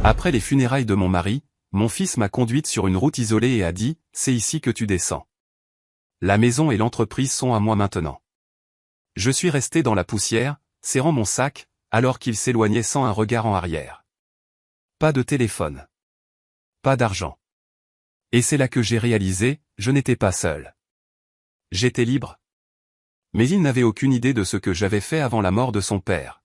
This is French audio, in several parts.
Après les funérailles de mon mari, mon fils m'a conduite sur une route isolée et a dit, c'est ici que tu descends. La maison et l'entreprise sont à moi maintenant. Je suis resté dans la poussière, serrant mon sac, alors qu'il s'éloignait sans un regard en arrière. Pas de téléphone. Pas d'argent. Et c'est là que j'ai réalisé, je n'étais pas seul. J'étais libre. Mais il n'avait aucune idée de ce que j'avais fait avant la mort de son père.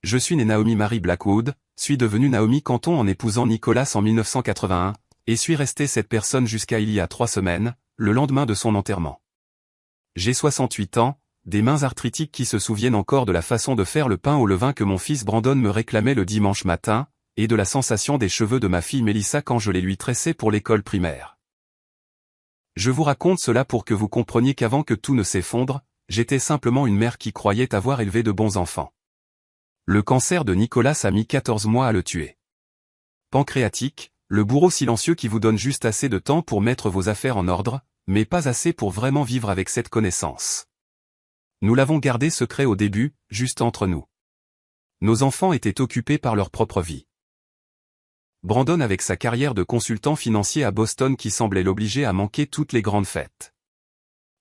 Je suis né Naomi Marie Blackwood, suis devenu Naomi Canton en épousant Nicolas en 1981, et suis resté cette personne jusqu'à il y a 3 semaines, le lendemain de son enterrement. J'ai 68 ans, des mains arthritiques qui se souviennent encore de la façon de faire le pain au levain que mon fils Brandon me réclamait le dimanche matin, et de la sensation des cheveux de ma fille Mélissa quand je les lui tressais pour l'école primaire. Je vous raconte cela pour que vous compreniez qu'avant que tout ne s'effondre, j'étais simplement une mère qui croyait avoir élevé de bons enfants. Le cancer de Nicolas a mis 14 mois à le tuer. Pancréatique, le bourreau silencieux qui vous donne juste assez de temps pour mettre vos affaires en ordre, mais pas assez pour vraiment vivre avec cette connaissance. Nous l'avons gardé secret au début, juste entre nous. Nos enfants étaient occupés par leur propre vie. Brandon avec sa carrière de consultant financier à Boston qui semblait l'obliger à manquer toutes les grandes fêtes.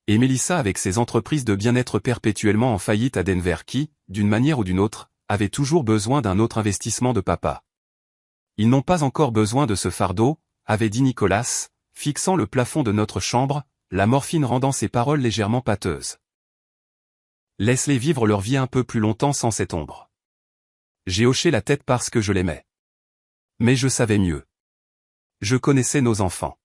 Et Mélissa avec ses entreprises de bien-être perpétuellement en faillite à Denver qui, d'une manière ou d'une autre, avait toujours besoin d'un autre investissement de papa. Ils n'ont pas encore besoin de ce fardeau, avait dit Nicolas, fixant le plafond de notre chambre, la morphine rendant ses paroles légèrement pâteuses. Laisse-les vivre leur vie un peu plus longtemps sans cette ombre. J'ai hoché la tête parce que je l'aimais. Mais je savais mieux. Je connaissais nos enfants.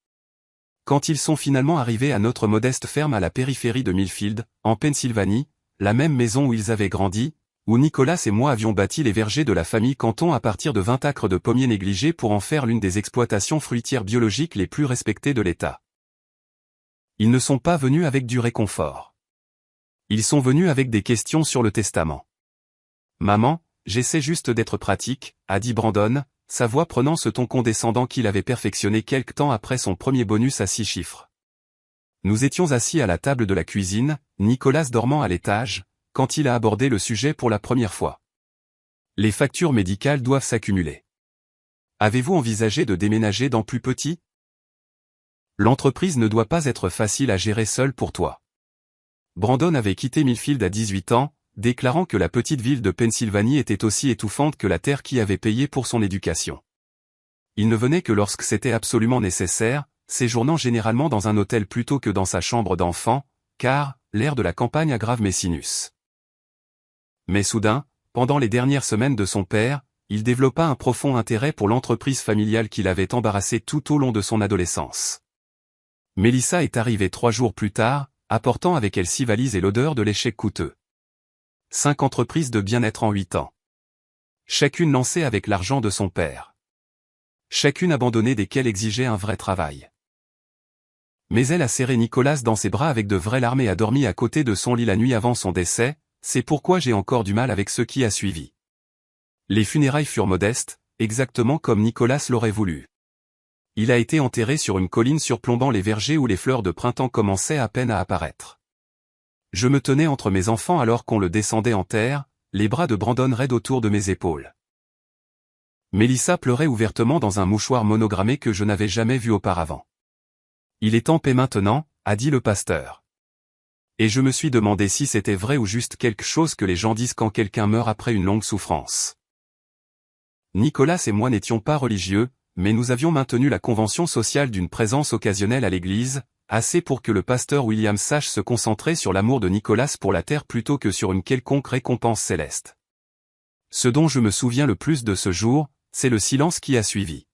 Quand ils sont finalement arrivés à notre modeste ferme à la périphérie de Millfield, en Pennsylvanie, la même maison où ils avaient grandi, où Nicolas et moi avions bâti les vergers de la famille Canton à partir de 20 acres de pommiers négligés pour en faire l'une des exploitations fruitières biologiques les plus respectées de l'État. Ils ne sont pas venus avec du réconfort. Ils sont venus avec des questions sur le testament. « Maman, j'essaie juste d'être pratique », a dit Brandon, sa voix prenant ce ton condescendant qu'il avait perfectionné quelque temps après son premier bonus à 6 chiffres. Nous étions assis à la table de la cuisine, Nicolas dormant à l'étage, quand il a abordé le sujet pour la première fois. Les factures médicales doivent s'accumuler. Avez-vous envisagé de déménager dans plus petit? L'entreprise ne doit pas être facile à gérer seule pour toi. Brandon avait quitté Millfield à 18 ans, déclarant que la petite ville de Pennsylvanie était aussi étouffante que la terre qui avait payé pour son éducation. Il ne venait que lorsque c'était absolument nécessaire, séjournant généralement dans un hôtel plutôt que dans sa chambre d'enfant, car l'air de la campagne aggrave mes sinus. Mais soudain, pendant les dernières semaines de son père, il développa un profond intérêt pour l'entreprise familiale qui l'avait embarrassé tout au long de son adolescence. Mélissa est arrivée 3 jours plus tard, apportant avec elle 6 valises et l'odeur de l'échec coûteux. 5 entreprises de bien-être en 8 ans. Chacune lancée avec l'argent de son père. Chacune abandonnée desquelles exigeait un vrai travail. Mais elle a serré Nicolas dans ses bras avec de vraies larmes et a dormi à côté de son lit la nuit avant son décès, c'est pourquoi j'ai encore du mal avec ce qui a suivi. Les funérailles furent modestes, exactement comme Nicolas l'aurait voulu. Il a été enterré sur une colline surplombant les vergers où les fleurs de printemps commençaient à peine à apparaître. Je me tenais entre mes enfants alors qu'on le descendait en terre, les bras de Brandon raides autour de mes épaules. Mélissa pleurait ouvertement dans un mouchoir monogrammé que je n'avais jamais vu auparavant. « Il est en paix maintenant », a dit le pasteur. Et je me suis demandé si c'était vrai ou juste quelque chose que les gens disent quand quelqu'un meurt après une longue souffrance. Nicolas et moi n'étions pas religieux, mais nous avions maintenu la convention sociale d'une présence occasionnelle à l'église, assez pour que le pasteur William sache se concentrer sur l'amour de Nicolas pour la terre plutôt que sur une quelconque récompense céleste. Ce dont je me souviens le plus de ce jour, c'est le silence qui a suivi.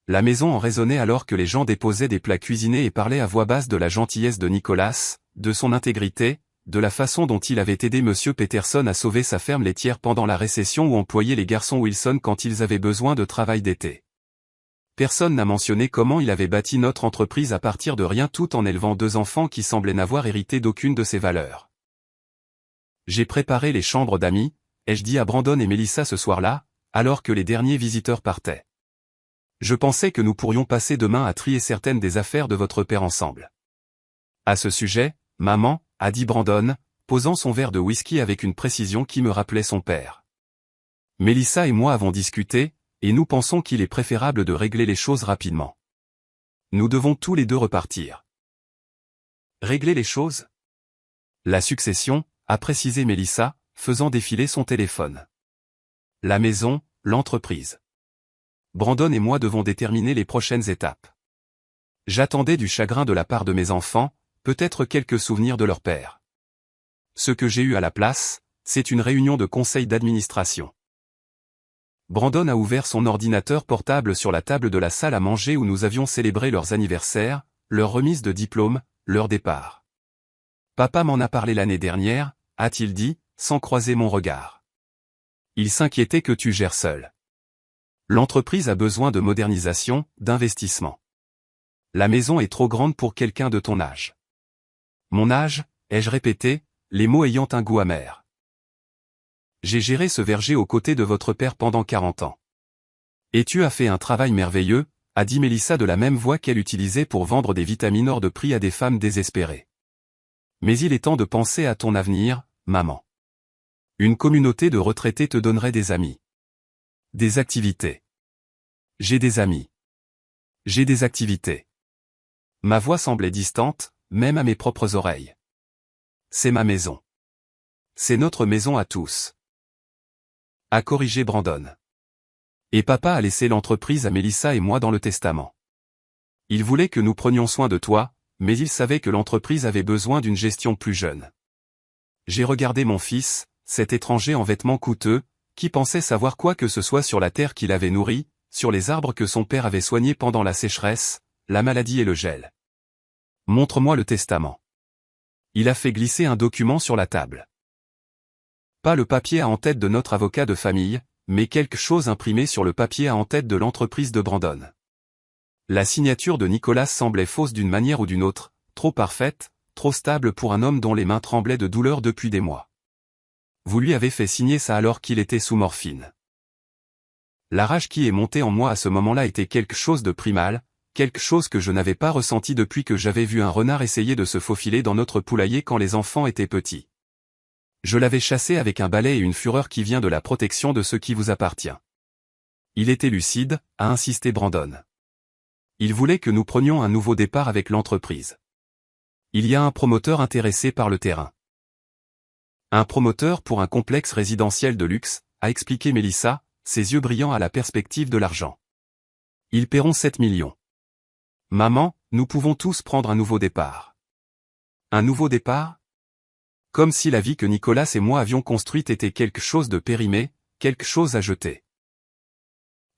La maison en résonnait alors que les gens déposaient des plats cuisinés et parlaient à voix basse de la gentillesse de Nicolas, de son intégrité, de la façon dont il avait aidé M. Peterson à sauver sa ferme laitière pendant la récession ou employé les garçons Wilson quand ils avaient besoin de travail d'été. Personne n'a mentionné comment il avait bâti notre entreprise à partir de rien tout en élevant 2 enfants qui semblaient n'avoir hérité d'aucune de ses valeurs. J'ai préparé les chambres d'amis, ai-je dit à Brandon et Mélissa ce soir-là, alors que les derniers visiteurs partaient. Je pensais que nous pourrions passer demain à trier certaines des affaires de votre père ensemble. À ce sujet, maman, a dit Brandon, posant son verre de whisky avec une précision qui me rappelait son père. Mélissa et moi avons discuté, et nous pensons qu'il est préférable de régler les choses rapidement. Nous devons tous les deux repartir. Régler les choses? La succession, a précisé Mélissa, faisant défiler son téléphone. La maison, l'entreprise. Brandon et moi devons déterminer les prochaines étapes. J'attendais du chagrin de la part de mes enfants, peut-être quelques souvenirs de leur père. Ce que j'ai eu à la place, c'est une réunion de conseil d'administration. Brandon a ouvert son ordinateur portable sur la table de la salle à manger où nous avions célébré leurs anniversaires, leur remise de diplôme, leur départ. Papa m'en a parlé l'année dernière, a-t-il dit, sans croiser mon regard. Il s'inquiétait que tu gères seul. L'entreprise a besoin de modernisation, d'investissement. La maison est trop grande pour quelqu'un de ton âge. Mon âge, ai-je répété, les mots ayant un goût amer. J'ai géré ce verger aux côtés de votre père pendant 40 ans. Et tu as fait un travail merveilleux, a dit Mélissa de la même voix qu'elle utilisait pour vendre des vitamines hors de prix à des femmes désespérées. Mais il est temps de penser à ton avenir, maman. Une communauté de retraités te donnerait des amis. Des activités. J'ai des amis. J'ai des activités. Ma voix semblait distante, même à mes propres oreilles. C'est ma maison. C'est notre maison à tous. A corrigé Brandon. Et papa a laissé l'entreprise à Mélissa et moi dans le testament. Il voulait que nous prenions soin de toi, mais il savait que l'entreprise avait besoin d'une gestion plus jeune. J'ai regardé mon fils, cet étranger en vêtements coûteux, qui pensait savoir quoi que ce soit sur la terre qu'il avait nourrie, sur les arbres que son père avait soignés pendant la sécheresse, la maladie et le gel. Montre-moi le testament. Il a fait glisser un document sur la table. Pas le papier à en-tête de notre avocat de famille, mais quelque chose imprimé sur le papier à en-tête de l'entreprise de Brandon. La signature de Nicolas semblait fausse d'une manière ou d'une autre, trop parfaite, trop stable pour un homme dont les mains tremblaient de douleur depuis des mois. Vous lui avez fait signer ça alors qu'il était sous morphine. La rage qui est montée en moi à ce moment-là était quelque chose de primal, quelque chose que je n'avais pas ressenti depuis que j'avais vu un renard essayer de se faufiler dans notre poulailler quand les enfants étaient petits. Je l'avais chassé avec un balai et une fureur qui vient de la protection de ce qui vous appartient. Il était lucide, a insisté Brandon. Il voulait que nous prenions un nouveau départ avec l'entreprise. Il y a un promoteur intéressé par le terrain. Un promoteur pour un complexe résidentiel de luxe, a expliqué Mélissa, ses yeux brillants à la perspective de l'argent. Ils paieront 7 millions. Maman, nous pouvons tous prendre un nouveau départ. Un nouveau départ? Comme si la vie que Nicolas et moi avions construite était quelque chose de périmé, quelque chose à jeter.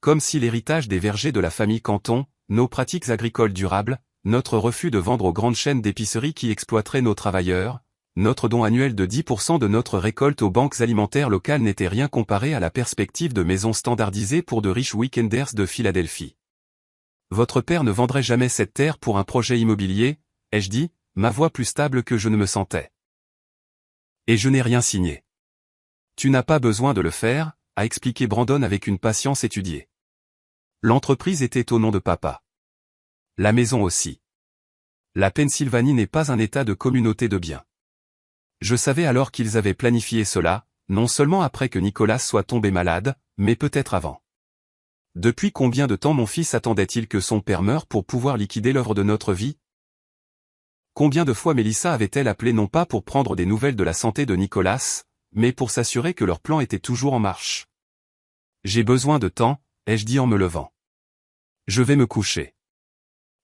Comme si l'héritage des vergers de la famille Canton, nos pratiques agricoles durables, notre refus de vendre aux grandes chaînes d'épicerie qui exploiteraient nos travailleurs, notre don annuel de 10% de notre récolte aux banques alimentaires locales n'était rien comparé à la perspective de maisons standardisées pour de riches weekenders de Philadelphie. Votre père ne vendrait jamais cette terre pour un projet immobilier, ai-je dit, ma voix plus stable que je ne me sentais. Et je n'ai rien signé. Tu n'as pas besoin de le faire, a expliqué Brandon avec une patience étudiée. L'entreprise était au nom de papa. La maison aussi. La Pennsylvanie n'est pas un état de communauté de biens. Je savais alors qu'ils avaient planifié cela, non seulement après que Nicolas soit tombé malade, mais peut-être avant. Depuis combien de temps mon fils attendait-il que son père meure pour pouvoir liquider l'œuvre de notre vie? Combien de fois Mélissa avait-elle appelé non pas pour prendre des nouvelles de la santé de Nicolas, mais pour s'assurer que leur plan était toujours en marche? J'ai besoin de temps, ai-je dit en me levant. Je vais me coucher.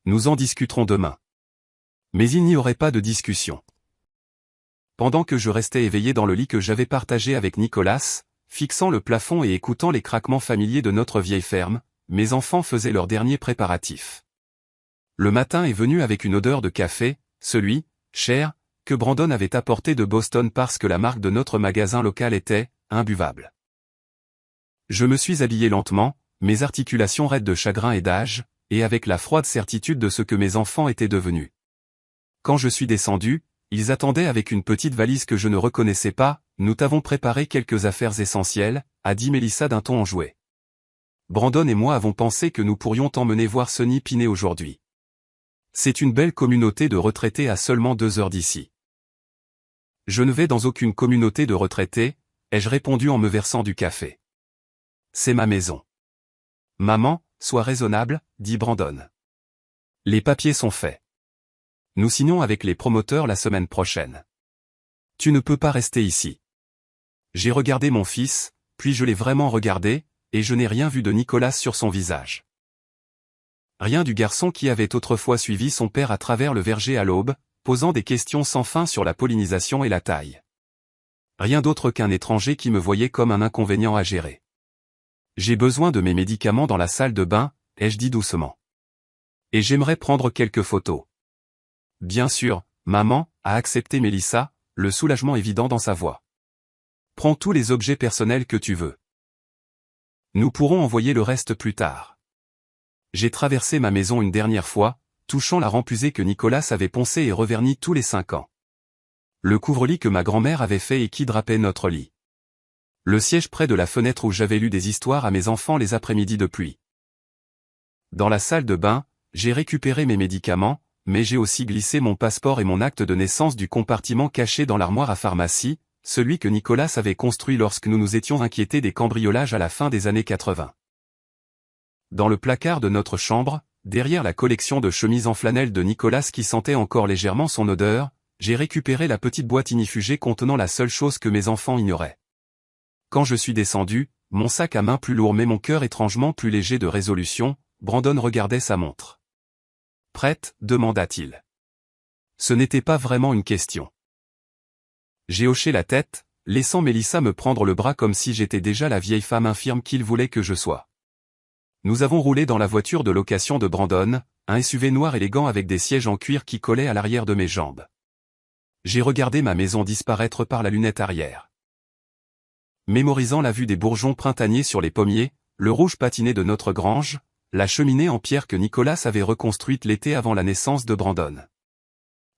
Nous en discuterons demain. Mais il n'y aurait pas de discussion. Pendant que je restais éveillé dans le lit que j'avais partagé avec Nicolas, fixant le plafond et écoutant les craquements familiers de notre vieille ferme, mes enfants faisaient leurs derniers préparatifs. Le matin est venu avec une odeur de café, celui, cher, que Brandon avait apporté de Boston parce que la marque de notre magasin local était, imbuvable. Je me suis habillé lentement, mes articulations raides de chagrin et d'âge, et avec la froide certitude de ce que mes enfants étaient devenus. Quand je suis descendu, ils attendaient avec une petite valise que je ne reconnaissais pas, nous t'avons préparé quelques affaires essentielles, a dit Mélissa d'un ton enjoué. Brandon et moi avons pensé que nous pourrions t'emmener voir Sonny Pinet aujourd'hui. C'est une belle communauté de retraités à seulement 2 heures d'ici. Je ne vais dans aucune communauté de retraités, ai-je répondu en me versant du café. C'est ma maison. Maman, sois raisonnable, dit Brandon. Les papiers sont faits. Nous signons avec les promoteurs la semaine prochaine. Tu ne peux pas rester ici. J'ai regardé mon fils, puis je l'ai vraiment regardé, et je n'ai rien vu de Nicolas sur son visage. Rien du garçon qui avait autrefois suivi son père à travers le verger à l'aube, posant des questions sans fin sur la pollinisation et la taille. Rien d'autre qu'un étranger qui me voyait comme un inconvénient à gérer. J'ai besoin de mes médicaments dans la salle de bain, ai-je dit doucement. Et j'aimerais prendre quelques photos. Bien sûr, maman, a accepté Mélissa, le soulagement évident dans sa voix. Prends tous les objets personnels que tu veux. Nous pourrons envoyer le reste plus tard. J'ai traversé ma maison une dernière fois, touchant la rampe usée que Nicolas avait poncée et revernie tous les 5 ans. Le couvre-lit que ma grand-mère avait fait et qui drapait notre lit. Le siège près de la fenêtre où j'avais lu des histoires à mes enfants les après-midi de pluie. Dans la salle de bain, j'ai récupéré mes médicaments, mais j'ai aussi glissé mon passeport et mon acte de naissance du compartiment caché dans l'armoire à pharmacie, celui que Nicolas avait construit lorsque nous nous étions inquiétés des cambriolages à la fin des années 80. Dans le placard de notre chambre, derrière la collection de chemises en flanelle de Nicolas qui sentait encore légèrement son odeur, j'ai récupéré la petite boîte inifugée contenant la seule chose que mes enfants ignoraient. Quand je suis descendu, mon sac à main plus lourd mais mon cœur étrangement plus léger de résolution, Brandon regardait sa montre. « Prête ?» demanda-t-il. Ce n'était pas vraiment une question. J'ai hoché la tête, laissant Mélissa me prendre le bras comme si j'étais déjà la vieille femme infirme qu'il voulait que je sois. Nous avons roulé dans la voiture de location de Brandon, un SUV noir élégant avec des sièges en cuir qui collaient à l'arrière de mes jambes. J'ai regardé ma maison disparaître par la lunette arrière. Mémorisant la vue des bourgeons printaniers sur les pommiers, le rouge patiné de notre grange, la cheminée en pierre que Nicolas avait reconstruite l'été avant la naissance de Brandon.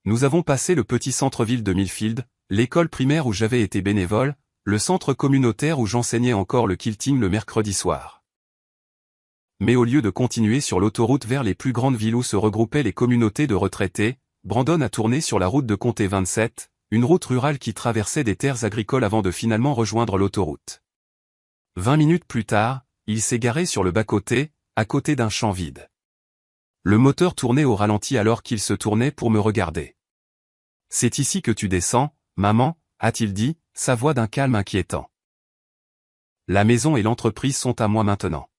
Nous avons passé le petit centre-ville de Millfield, l'école primaire où j'avais été bénévole, le centre communautaire où j'enseignais encore le quilting le mercredi soir. Mais au lieu de continuer sur l'autoroute vers les plus grandes villes où se regroupaient les communautés de retraités, Brandon a tourné sur la route de Comté 27, une route rurale qui traversait des terres agricoles avant de finalement rejoindre l'autoroute. 20 minutes plus tard, il s'est garé sur le bas-côté, à côté d'un champ vide. Le moteur tournait au ralenti alors qu'il se tournait pour me regarder. « C'est ici que tu descends, maman ?» a-t-il dit, sa voix d'un calme inquiétant. « La maison et l'entreprise sont à moi maintenant. »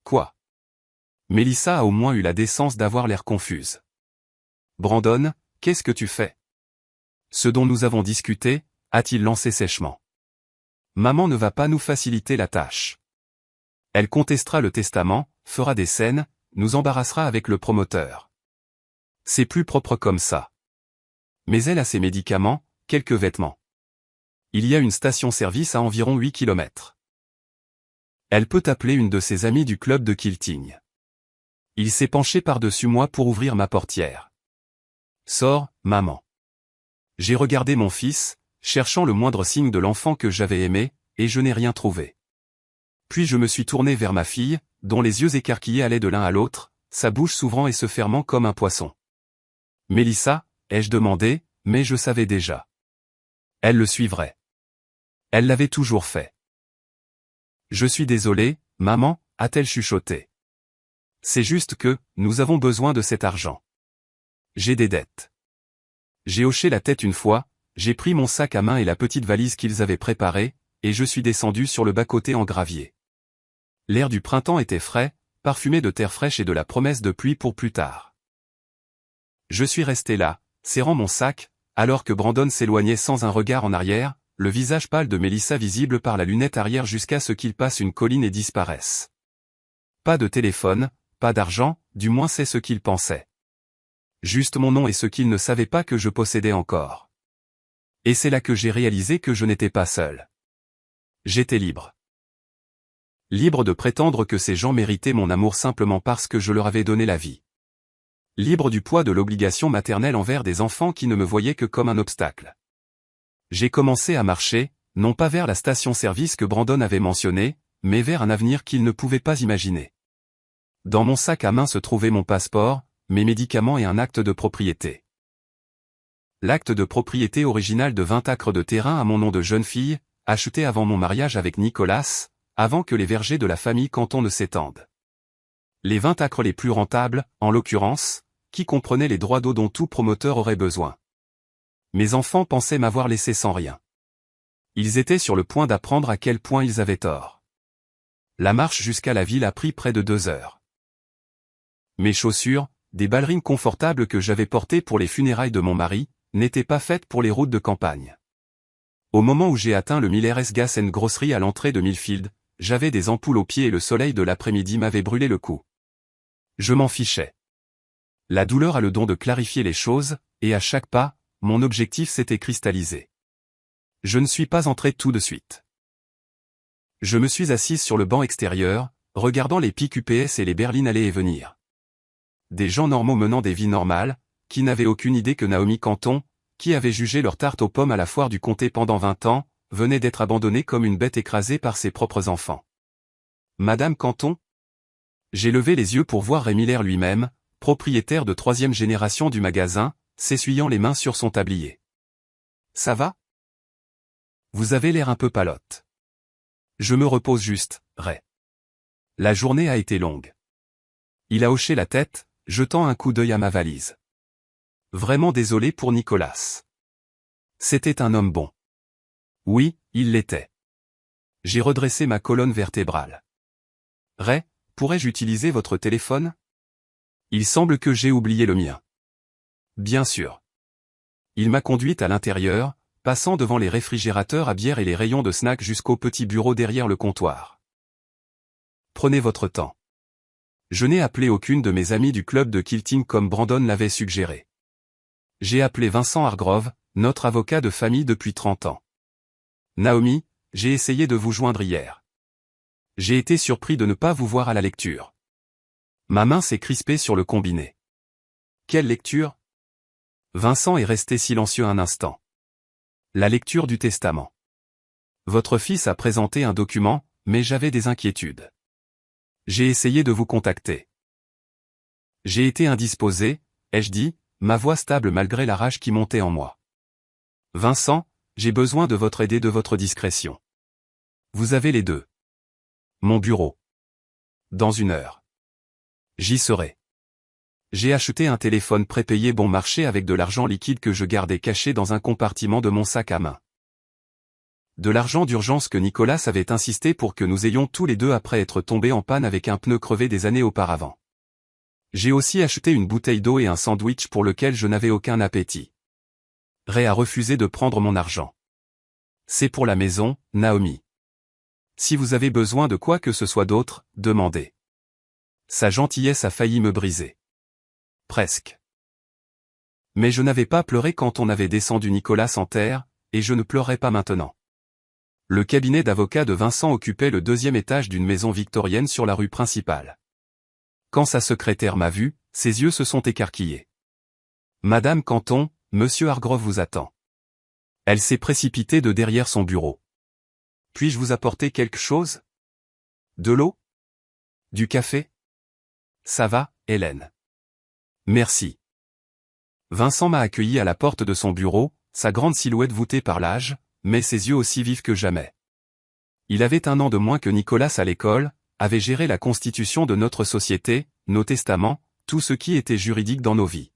Quoi? Mélissa a au moins eu la décence d'avoir l'air confuse. « Brandon, qu'est-ce que tu fais? » Ce dont nous avons discuté, a-t-il lancé sèchement. Maman ne va pas nous faciliter la tâche. Elle contestera le testament, fera des scènes, nous embarrassera avec le promoteur. C'est plus propre comme ça. Mais elle a ses médicaments, quelques vêtements. Il y a une station-service à environ 8 km. Elle peut appeler une de ses amies du club de quilting. Il s'est penché par-dessus moi pour ouvrir ma portière. Sors, maman. J'ai regardé mon fils, cherchant le moindre signe de l'enfant que j'avais aimé, et je n'ai rien trouvé. Puis je me suis tourné vers ma fille, dont les yeux écarquillés allaient de l'un à l'autre, sa bouche s'ouvrant et se fermant comme un poisson. « Mélissa ?» ai-je demandé, mais je savais déjà. Elle le suivrait. Elle l'avait toujours fait. « Je suis désolé, maman » a-t-elle chuchoté. « C'est juste que, nous avons besoin de cet argent. J'ai des dettes. » J'ai hoché la tête une fois, j'ai pris mon sac à main et la petite valise qu'ils avaient préparée, et je suis descendu sur le bas-côté en gravier. L'air du printemps était frais, parfumé de terre fraîche et de la promesse de pluie pour plus tard. Je suis resté là, serrant mon sac, alors que Brandon s'éloignait sans un regard en arrière, le visage pâle de Mélissa visible par la lunette arrière jusqu'à ce qu'il passe une colline et disparaisse. Pas de téléphone, pas d'argent, du moins c'est ce qu'il pensait. Juste mon nom et ce qu'il ne savait pas que je possédais encore. Et c'est là que j'ai réalisé que je n'étais pas seul. J'étais libre. Libre de prétendre que ces gens méritaient mon amour simplement parce que je leur avais donné la vie. Libre du poids de l'obligation maternelle envers des enfants qui ne me voyaient que comme un obstacle. J'ai commencé à marcher, non pas vers la station-service que Brandon avait mentionnée, mais vers un avenir qu'il ne pouvait pas imaginer. Dans mon sac à main se trouvait mon passeport, mes médicaments et un acte de propriété. L'acte de propriété original de 20 acres de terrain à mon nom de jeune fille, acheté avant mon mariage avec Nicolas, avant que les vergers de la famille Canton ne s'étendent. Les 20 acres les plus rentables, en l'occurrence, qui comprenaient les droits d'eau dont tout promoteur aurait besoin. Mes enfants pensaient m'avoir laissé sans rien. Ils étaient sur le point d'apprendre à quel point ils avaient tort. La marche jusqu'à la ville a pris près de 2 heures. Mes chaussures, des ballerines confortables que j'avais portées pour les funérailles de mon mari, n'étaient pas faites pour les routes de campagne. Au moment où j'ai atteint le Miller's Gas & Grocery à l'entrée de Millfield, j'avais des ampoules aux pieds et le soleil de l'après-midi m'avait brûlé le cou. Je m'en fichais. La douleur a le don de clarifier les choses, et à chaque pas, mon objectif s'était cristallisé. Je ne suis pas entré tout de suite. Je me suis assise sur le banc extérieur, regardant les pics UPS et les berlines aller et venir. Des gens normaux menant des vies normales, qui n'avaient aucune idée que Naomi Canton, qui avait jugé leur tarte aux pommes à la foire du comté pendant 20 ans, venait d'être abandonnée comme une bête écrasée par ses propres enfants. Madame Canton? J'ai levé les yeux pour voir Ray Miller lui-même, propriétaire de 3e génération du magasin, s'essuyant les mains sur son tablier. Ça va? Vous avez l'air un peu palote. Je me repose juste, Ray. La journée a été longue. Il a hoché la tête, jetant un coup d'œil à ma valise. Vraiment désolé pour Nicolas. C'était un homme bon. Oui, il l'était. J'ai redressé ma colonne vertébrale. Ray, pourrais-je utiliser votre téléphone? Il semble que j'ai oublié le mien. Bien sûr. Il m'a conduite à l'intérieur, passant devant les réfrigérateurs à bière et les rayons de snacks jusqu'au petit bureau derrière le comptoir. Prenez votre temps. Je n'ai appelé aucune de mes amies du club de quilting comme Brandon l'avait suggéré. J'ai appelé Vincent Hargrove, notre avocat de famille depuis 30 ans. Naomi, j'ai essayé de vous joindre hier. J'ai été surpris de ne pas vous voir à la lecture. Ma main s'est crispée sur le combiné. Quelle lecture? Vincent est resté silencieux un instant. La lecture du testament. Votre fils a présenté un document, mais j'avais des inquiétudes. J'ai essayé de vous contacter. J'ai été indisposé, ai-je dit, ma voix stable malgré la rage qui montait en moi. Vincent, j'ai besoin de votre aide et de votre discrétion. Vous avez les deux. Mon bureau. Dans 1 heure. J'y serai. J'ai acheté un téléphone prépayé bon marché avec de l'argent liquide que je gardais caché dans un compartiment de mon sac à main. De l'argent d'urgence que Nicolas avait insisté pour que nous ayons tous les deux après être tombés en panne avec un pneu crevé des années auparavant. J'ai aussi acheté une bouteille d'eau et un sandwich pour lequel je n'avais aucun appétit. Ray a refusé de prendre mon argent. C'est pour la maison, Naomi. Si vous avez besoin de quoi que ce soit d'autre, demandez. Sa gentillesse a failli me briser. Presque. Mais je n'avais pas pleuré quand on avait descendu Nicolas en terre, et je ne pleurerai pas maintenant. Le cabinet d'avocat de Vincent occupait le 2e étage d'une maison victorienne sur la rue principale. Quand sa secrétaire m'a vu, ses yeux se sont écarquillés. Madame Canton, Monsieur Hargrove vous attend. Elle s'est précipitée de derrière son bureau. Puis-je vous apporter quelque chose? De l'eau? Du café? Ça va, Hélène. Merci. Vincent m'a accueilli à la porte de son bureau, sa grande silhouette voûtée par l'âge, mais ses yeux aussi vifs que jamais. Il avait 1 an de moins que Nicolas à l'école, avait géré la constitution de notre société, nos testaments, tout ce qui était juridique dans nos vies.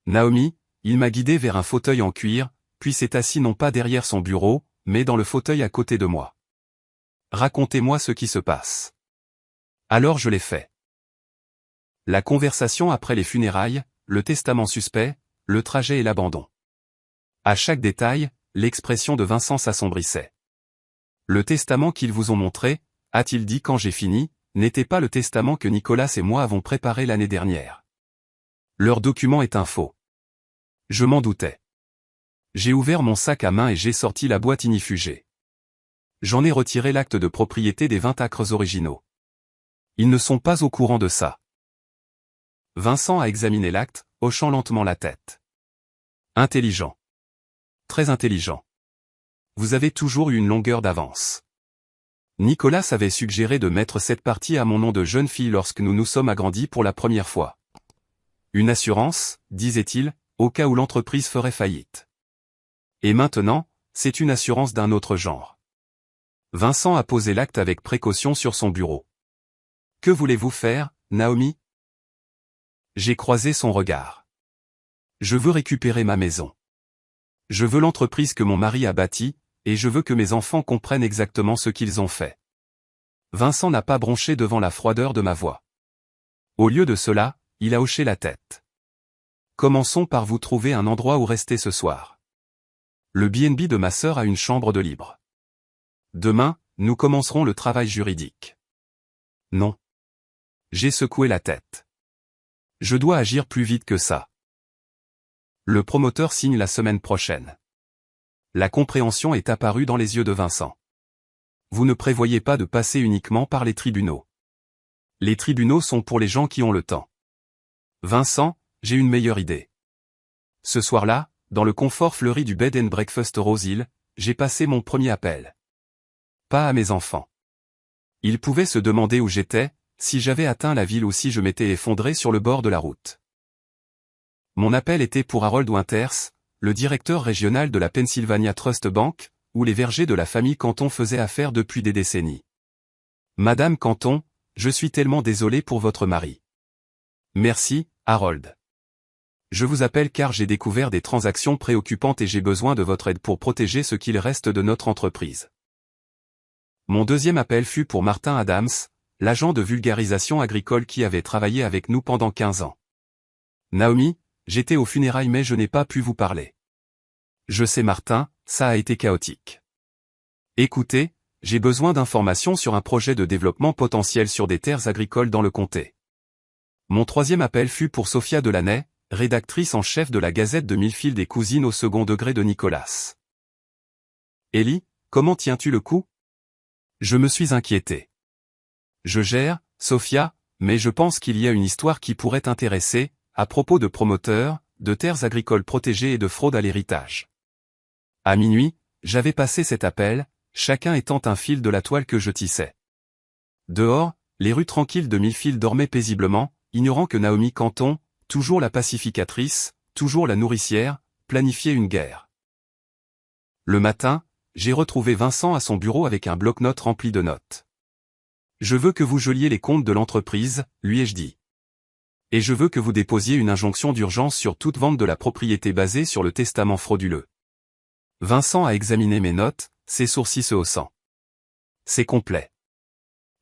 Naomi, il m'a guidé vers un fauteuil en cuir, puis s'est assis non pas derrière son bureau, mais dans le fauteuil à côté de moi. Racontez-moi ce qui se passe. Alors je l'ai fait. La conversation après les funérailles, le testament suspect, le trajet et l'abandon. À chaque détail, l'expression de Vincent s'assombrissait. Le testament qu'ils vous ont montré, a-t-il dit quand j'ai fini, n'était pas le testament que Nicolas et moi avons préparé l'année dernière. Leur document est un faux. Je m'en doutais. J'ai ouvert mon sac à main et j'ai sorti la boîte ignifugée. J'en ai retiré l'acte de propriété des 20 acres originaux. Ils ne sont pas au courant de ça. Vincent a examiné l'acte, hochant lentement la tête. Intelligent. Très intelligent. Vous avez toujours eu une longueur d'avance. Nicolas avait suggéré de mettre cette partie à mon nom de jeune fille lorsque nous nous sommes agrandis pour la première fois. Une assurance, disait-il, au cas où l'entreprise ferait faillite. Et maintenant, c'est une assurance d'un autre genre. Vincent a posé l'acte avec précaution sur son bureau. Que voulez-vous faire, Naomi? J'ai croisé son regard. Je veux récupérer ma maison. Je veux l'entreprise que mon mari a bâtie, et je veux que mes enfants comprennent exactement ce qu'ils ont fait. Vincent n'a pas bronché devant la froideur de ma voix. Au lieu de cela, il a hoché la tête. Commençons par vous trouver un endroit où rester ce soir. Le B&B de ma sœur a une chambre de libre. Demain, nous commencerons le travail juridique. Non. J'ai secoué la tête. Je dois agir plus vite que ça. Le promoteur signe la semaine prochaine. La compréhension est apparue dans les yeux de Vincent. Vous ne prévoyez pas de passer uniquement par les tribunaux. Les tribunaux sont pour les gens qui ont le temps. Vincent, j'ai une meilleure idée. Ce soir-là, dans le confort fleuri du bed and breakfast Rose Hill, j'ai passé mon premier appel. Pas à mes enfants. Ils pouvaient se demander où j'étais, si j'avais atteint la ville ou si je m'étais effondré sur le bord de la route. Mon appel était pour Harold Winters, le directeur régional de la Pennsylvania Trust Bank, où les vergers de la famille Canton faisaient affaire depuis des décennies. Madame Canton, je suis tellement désolé pour votre mari. Merci, Harold. Je vous appelle car j'ai découvert des transactions préoccupantes et j'ai besoin de votre aide pour protéger ce qu'il reste de notre entreprise. Mon deuxième appel fut pour Martin Adams, l'agent de vulgarisation agricole qui avait travaillé avec nous pendant 15 ans. Naomi, j'étais aux funérailles mais je n'ai pas pu vous parler. Je sais Martin, ça a été chaotique. Écoutez, j'ai besoin d'informations sur un projet de développement potentiel sur des terres agricoles dans le comté. Mon troisième appel fut pour Sophia Delaney, rédactrice en chef de la Gazette de Millfield et cousine au second degré de Nicolas. Ellie, comment tiens-tu le coup? Je me suis inquiété. Je gère, Sophia, mais je pense qu'il y a une histoire qui pourrait t'intéresser, à propos de promoteurs, de terres agricoles protégées et de fraude à l'héritage. À minuit, j'avais passé cet appel, chacun étant un fil de la toile que je tissais. Dehors, les rues tranquilles de Millfield dormaient paisiblement, ignorant que Naomi Canton, toujours la pacificatrice, toujours la nourricière, planifiait une guerre. Le matin, j'ai retrouvé Vincent à son bureau avec un bloc-notes rempli de notes. Je veux que vous geliez les comptes de l'entreprise, lui ai-je dit. Et je veux que vous déposiez une injonction d'urgence sur toute vente de la propriété basée sur le testament frauduleux. Vincent a examiné mes notes, ses sourcils se haussant. C'est complet.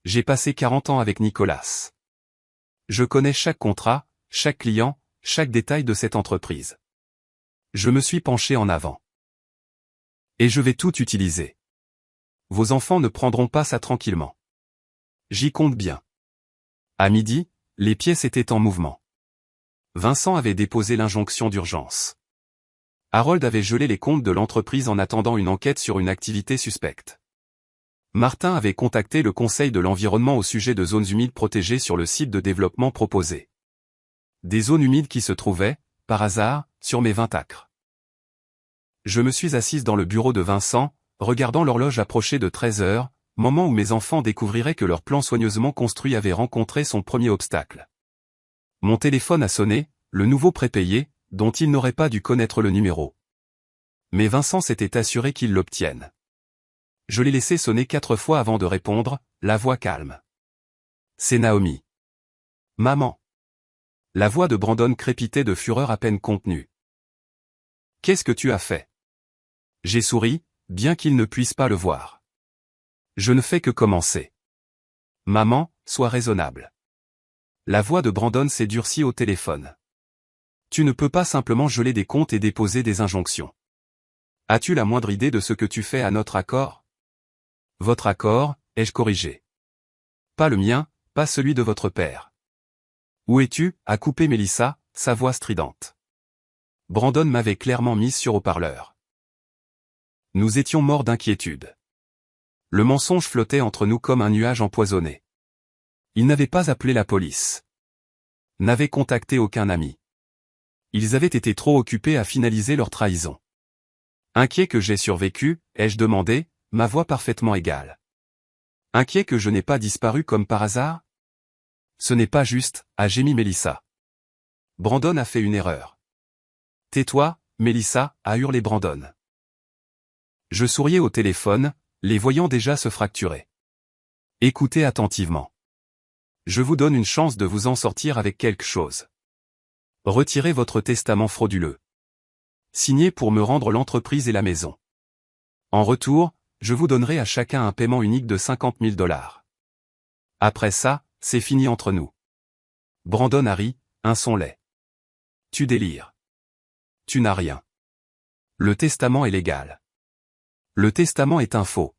J'ai passé 40 ans avec Nicolas. Je connais chaque contrat, chaque client, chaque détail de cette entreprise. Je me suis penché en avant. Et je vais tout utiliser. Vos enfants ne prendront pas ça tranquillement. J'y compte bien. À midi, les pièces étaient en mouvement. Vincent avait déposé l'injonction d'urgence. Harold avait gelé les comptes de l'entreprise en attendant une enquête sur une activité suspecte. Martin avait contacté le Conseil de l'environnement au sujet de zones humides protégées sur le site de développement proposé. Des zones humides qui se trouvaient, par hasard, sur mes 20 acres. Je me suis assise dans le bureau de Vincent, regardant l'horloge approcher de 13 heures, moment où mes enfants découvriraient que leur plan soigneusement construit avait rencontré son premier obstacle. Mon téléphone a sonné, le nouveau prépayé, dont il n'aurait pas dû connaître le numéro. Mais Vincent s'était assuré qu'il l'obtienne. Je l'ai laissé sonner 4 fois avant de répondre, la voix calme. C'est Naomi. Maman. La voix de Brandon crépitait de fureur à peine contenue. Qu'est-ce que tu as fait? J'ai souri, bien qu'il ne puisse pas le voir. Je ne fais que commencer. Maman, sois raisonnable. La voix de Brandon s'est durcie au téléphone. Tu ne peux pas simplement geler des comptes et déposer des injonctions. As-tu la moindre idée de ce que tu fais à notre accord? Votre accord, ai-je corrigé? Pas le mien, pas celui de votre père. Où es-tu? A coupé Mélissa, sa voix stridente. Brandon m'avait clairement mise sur haut-parleur. Nous étions morts d'inquiétude. Le mensonge flottait entre nous comme un nuage empoisonné. Ils n'avaient pas appelé la police. N'avaient contacté aucun ami. Ils avaient été trop occupés à finaliser leur trahison. Inquiet que j'ai survécu, ai-je demandé, ma voix parfaitement égale. Inquiet que je n'ai pas disparu comme par hasard? Ce n'est pas juste, a gémi Mélissa. Brandon a fait une erreur. Tais-toi, Mélissa, a hurlé Brandon. Je souriais au téléphone, les voyant déjà se fracturer. Écoutez attentivement. Je vous donne une chance de vous en sortir avec quelque chose. Retirez votre testament frauduleux. Signez pour me rendre l'entreprise et la maison. En retour, je vous donnerai à chacun un paiement unique de 50 000 $. Après ça, c'est fini entre nous. Brandon Harry, un son laid. Tu délires. Tu n'as rien. Le testament est légal. Le testament est un faux.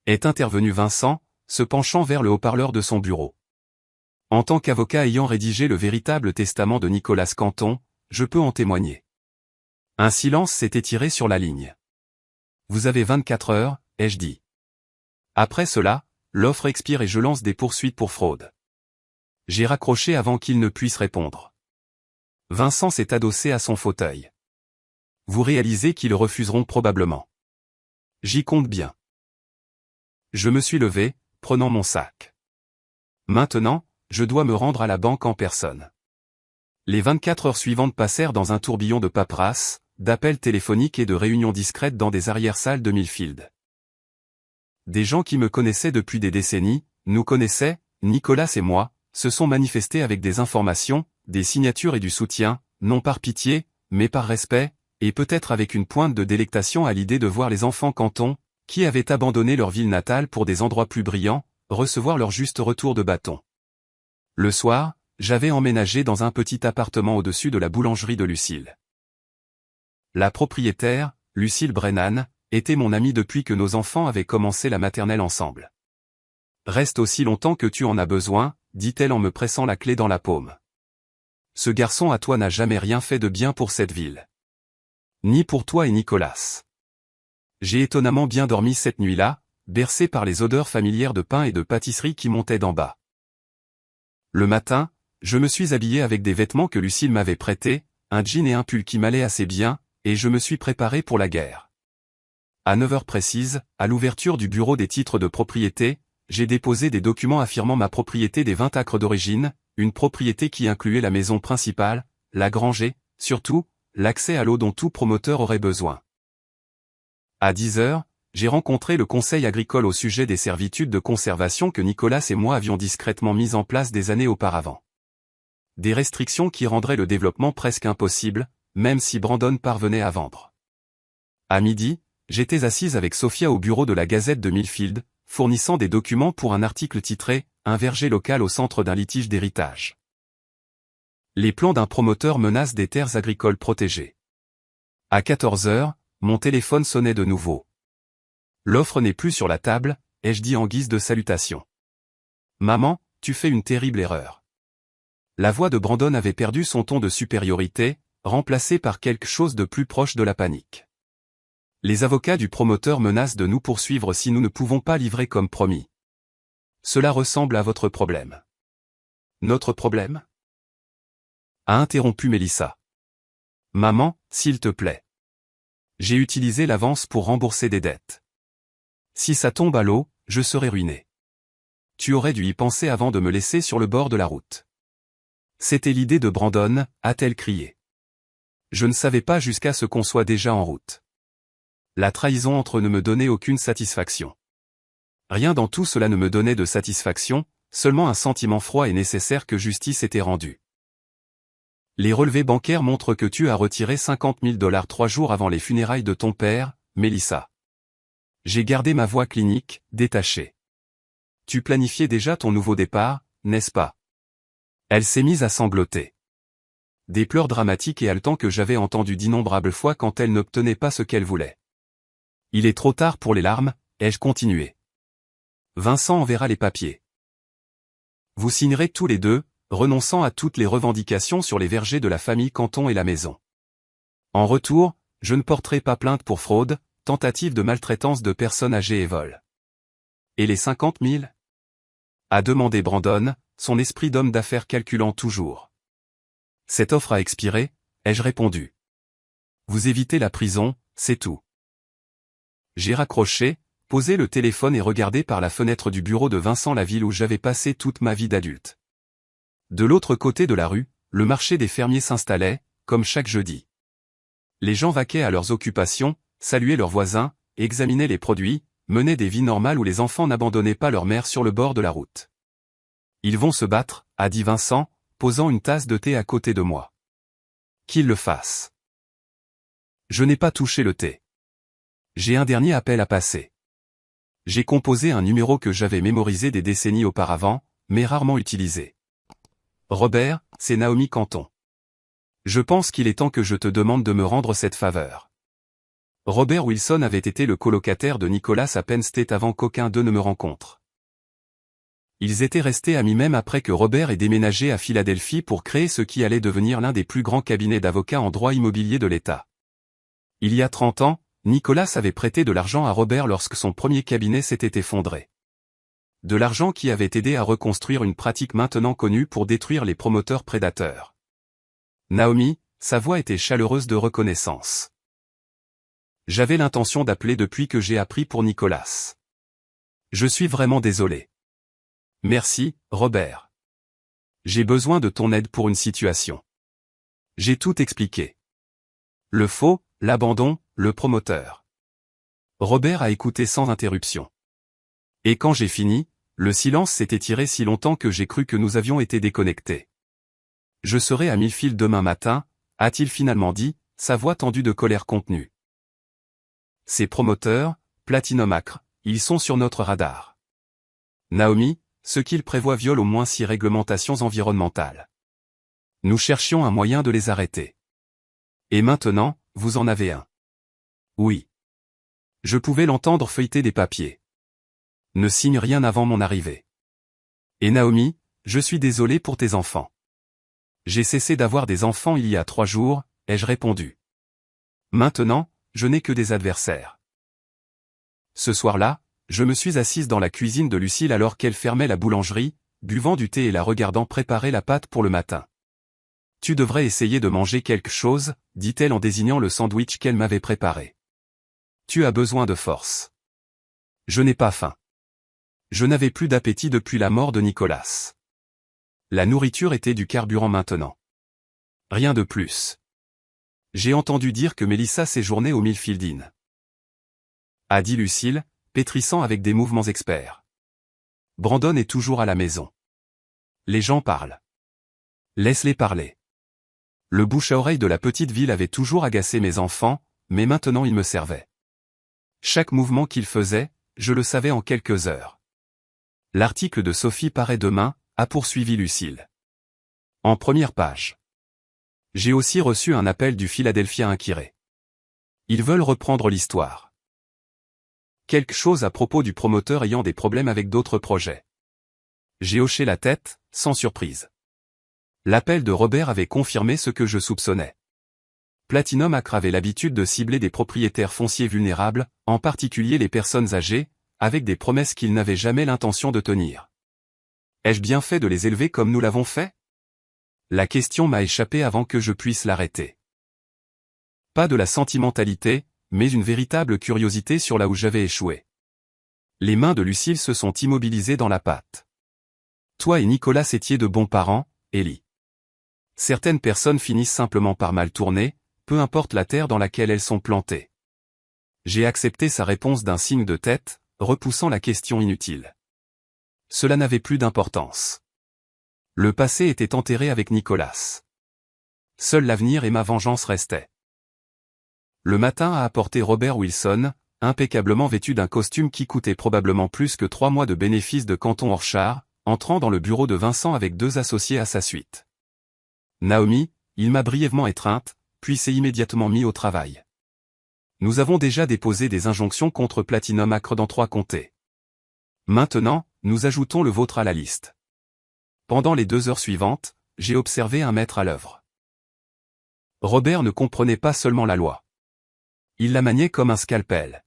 Est intervenu Vincent, se penchant vers le haut-parleur de son bureau. En tant qu'avocat ayant rédigé le véritable testament de Nicolas Canton, je peux en témoigner. Un silence s'est étiré sur la ligne. Vous avez 24 heures, ai-je dit. Après cela, l'offre expire et je lance des poursuites pour fraude. J'ai raccroché avant qu'il ne puisse répondre. Vincent s'est adossé à son fauteuil. Vous réalisez qu'ils refuseront probablement. J'y compte bien. Je me suis levé, prenant mon sac. Maintenant, je dois me rendre à la banque en personne. Les 24 heures suivantes passèrent dans un tourbillon de paperasse, d'appels téléphoniques et de réunions discrètes dans des arrière-salles de Millfield. Des gens qui me connaissaient depuis des décennies, nous connaissaient, Nicolas et moi, se sont manifestés avec des informations, des signatures et du soutien, non par pitié, mais par respect, et peut-être avec une pointe de délectation à l'idée de voir les enfants Canton, qui avaient abandonné leur ville natale pour des endroits plus brillants, recevoir leur juste retour de bâton. Le soir, j'avais emménagé dans un petit appartement au-dessus de la boulangerie de Lucille. La propriétaire, Lucille Brennan, était mon amie depuis que nos enfants avaient commencé la maternelle ensemble. « Reste aussi longtemps que tu en as besoin », dit-elle en me pressant la clé dans la paume. Ce garçon à toi n'a jamais rien fait de bien pour cette ville. Ni pour toi et Nicolas. J'ai étonnamment bien dormi cette nuit-là, bercé par les odeurs familières de pain et de pâtisserie qui montaient d'en bas. Le matin, je me suis habillé avec des vêtements que Lucille m'avait prêtés, un jean et un pull qui m'allaient assez bien, et je me suis préparé pour la guerre. À 9 heures précises, à l'ouverture du bureau des titres de propriété, j'ai déposé des documents affirmant ma propriété des 20 acres d'origine, une propriété qui incluait la maison principale, la grange et, surtout, l'accès à l'eau dont tout promoteur aurait besoin. À 10 heures, j'ai rencontré le conseil agricole au sujet des servitudes de conservation que Nicolas et moi avions discrètement mises en place des années auparavant. Des restrictions qui rendraient le développement presque impossible, même si Brandon parvenait à vendre. À midi, j'étais assise avec Sophia au bureau de la Gazette de Millfield, fournissant des documents pour un article titré « Un verger local au centre d'un litige d'héritage ». Les plans d'un promoteur menacent des terres agricoles protégées. À 14 heures, mon téléphone sonnait de nouveau. L'offre n'est plus sur la table, ai-je dit en guise de salutation. Maman, tu fais une terrible erreur. La voix de Brandon avait perdu son ton de supériorité, remplacé par quelque chose de plus proche de la panique. Les avocats du promoteur menacent de nous poursuivre si nous ne pouvons pas livrer comme promis. Cela ressemble à votre problème. Notre problème ? A interrompu Mélissa. Maman, s'il te plaît. J'ai utilisé l'avance pour rembourser des dettes. Si ça tombe à l'eau, je serai ruiné. Tu aurais dû y penser avant de me laisser sur le bord de la route. C'était l'idée de Brandon, a-t-elle crié. Je ne savais pas jusqu'à ce qu'on soit déjà en route. La trahison entre eux ne me donnait aucune satisfaction. Rien dans tout cela ne me donnait de satisfaction, seulement un sentiment froid et nécessaire que justice était rendue. Les relevés bancaires montrent que tu as retiré 50 000 $ 3 jours avant les funérailles de ton père, Mélissa. J'ai gardé ma voix clinique, détachée. Tu planifiais déjà ton nouveau départ, n'est-ce pas? Elle s'est mise à sangloter. Des pleurs dramatiques et haletants que j'avais entendus d'innombrables fois quand elle n'obtenait pas ce qu'elle voulait. Il est trop tard pour les larmes, ai-je continué. Vincent enverra les papiers. Vous signerez tous les deux, renonçant à toutes les revendications sur les vergers de la famille Canton et la maison. En retour, je ne porterai pas plainte pour fraude, tentative de maltraitance de personnes âgées et vol. Et les 50 000 ? A demandé Brandon, son esprit d'homme d'affaires calculant toujours. Cette offre a expiré, ai-je répondu. Vous évitez la prison, c'est tout. J'ai raccroché, posé le téléphone et regardé par la fenêtre du bureau de Vincent la ville où j'avais passé toute ma vie d'adulte. De l'autre côté de la rue, le marché des fermiers s'installait, comme chaque jeudi. Les gens vaquaient à leurs occupations, saluaient leurs voisins, examinaient les produits, menaient des vies normales où les enfants n'abandonnaient pas leur mère sur le bord de la route. Ils vont se battre, a dit Vincent, posant une tasse de thé à côté de moi. Qu'ils le fassent. Je n'ai pas touché le thé. J'ai un dernier appel à passer. J'ai composé un numéro que j'avais mémorisé des décennies auparavant, mais rarement utilisé. Robert, c'est Naomi Canton. Je pense qu'il est temps que je te demande de me rendre cette faveur. Robert Wilson avait été le colocataire de Nicolas à Penn State avant qu'aucun d'eux ne me rencontre. Ils étaient restés amis même après que Robert ait déménagé à Philadelphie pour créer ce qui allait devenir l'un des plus grands cabinets d'avocats en droit immobilier de l'État. Il y a 30 ans, Nicolas avait prêté de l'argent à Robert lorsque son premier cabinet s'était effondré. De l'argent qui avait aidé à reconstruire une pratique maintenant connue pour détruire les promoteurs prédateurs. Naomi, sa voix était chaleureuse de reconnaissance. J'avais l'intention d'appeler depuis que j'ai appris pour Nicolas. Je suis vraiment désolé. Merci, Robert. J'ai besoin de ton aide pour une situation. J'ai tout expliqué. Le faux, l'abandon, le promoteur. Robert a écouté sans interruption. Et quand j'ai fini, le silence s'est étiré si longtemps que j'ai cru que nous avions été déconnectés. Je serai à Millfield demain matin, a-t-il finalement dit, sa voix tendue de colère contenue. Ces promoteurs, Platinum Acre, ils sont sur notre radar. Naomi, ce qu'ils prévoient viole au moins 6 réglementations environnementales. Nous cherchions un moyen de les arrêter. Et maintenant, vous en avez un. Oui. Je pouvais l'entendre feuilleter des papiers. Ne signe rien avant mon arrivée. Et Naomi, je suis désolé pour tes enfants. J'ai cessé d'avoir des enfants il y a 3 jours, ai-je répondu. Maintenant, je n'ai que des adversaires. Ce soir-là, je me suis assise dans la cuisine de Lucille alors qu'elle fermait la boulangerie, buvant du thé et la regardant préparer la pâte pour le matin. Tu devrais essayer de manger quelque chose, dit-elle en désignant le sandwich qu'elle m'avait préparé. Tu as besoin de force. Je n'ai pas faim. Je n'avais plus d'appétit depuis la mort de Nicolas. La nourriture était du carburant maintenant. Rien de plus. J'ai entendu dire que Mélissa séjournait au Millfield Inn. A dit Lucille, pétrissant avec des mouvements experts. Brandon est toujours à la maison. Les gens parlent. Laisse-les parler. Le bouche à oreille de la petite ville avait toujours agacé mes enfants, mais maintenant il me servait. Chaque mouvement qu'il faisait, je le savais en quelques heures. L'article de Sophie paraît demain, a poursuivi Lucille. En première page. J'ai aussi reçu un appel du Philadelphia Inquiret. Ils veulent reprendre l'histoire. Quelque chose à propos du promoteur ayant des problèmes avec d'autres projets. J'ai hoché la tête, sans surprise. L'appel de Robert avait confirmé ce que je soupçonnais. Platinum Acre avait l'habitude de cibler des propriétaires fonciers vulnérables, en particulier les personnes âgées, avec des promesses qu'ils n'avaient jamais l'intention de tenir. Ai-je bien fait de les élever comme nous l'avons fait? La question m'a échappé avant que je puisse l'arrêter. Pas de la sentimentalité, mais une véritable curiosité sur là où j'avais échoué. Les mains de Lucille se sont immobilisées dans la pâte. Toi et Nicolas étiez de bons parents, Ellie. Certaines personnes finissent simplement par mal tourner, peu importe la terre dans laquelle elles sont plantées. J'ai accepté sa réponse d'un signe de tête, repoussant la question inutile. Cela n'avait plus d'importance. Le passé était enterré avec Nicolas. Seul l'avenir et ma vengeance restaient. Le matin a apporté Robert Wilson, impeccablement vêtu d'un costume qui coûtait probablement plus que 3 mois de bénéfices de Canton Orchard, entrant dans le bureau de Vincent avec 2 associés à sa suite. Naomi, il m'a brièvement étreinte, puis s'est immédiatement mis au travail. Nous avons déjà déposé des injonctions contre Platinum Acre dans 3 comtés. Maintenant, nous ajoutons le vôtre à la liste. Pendant les 2 heures suivantes, j'ai observé un maître à l'œuvre. Robert ne comprenait pas seulement la loi. Il la maniait comme un scalpel.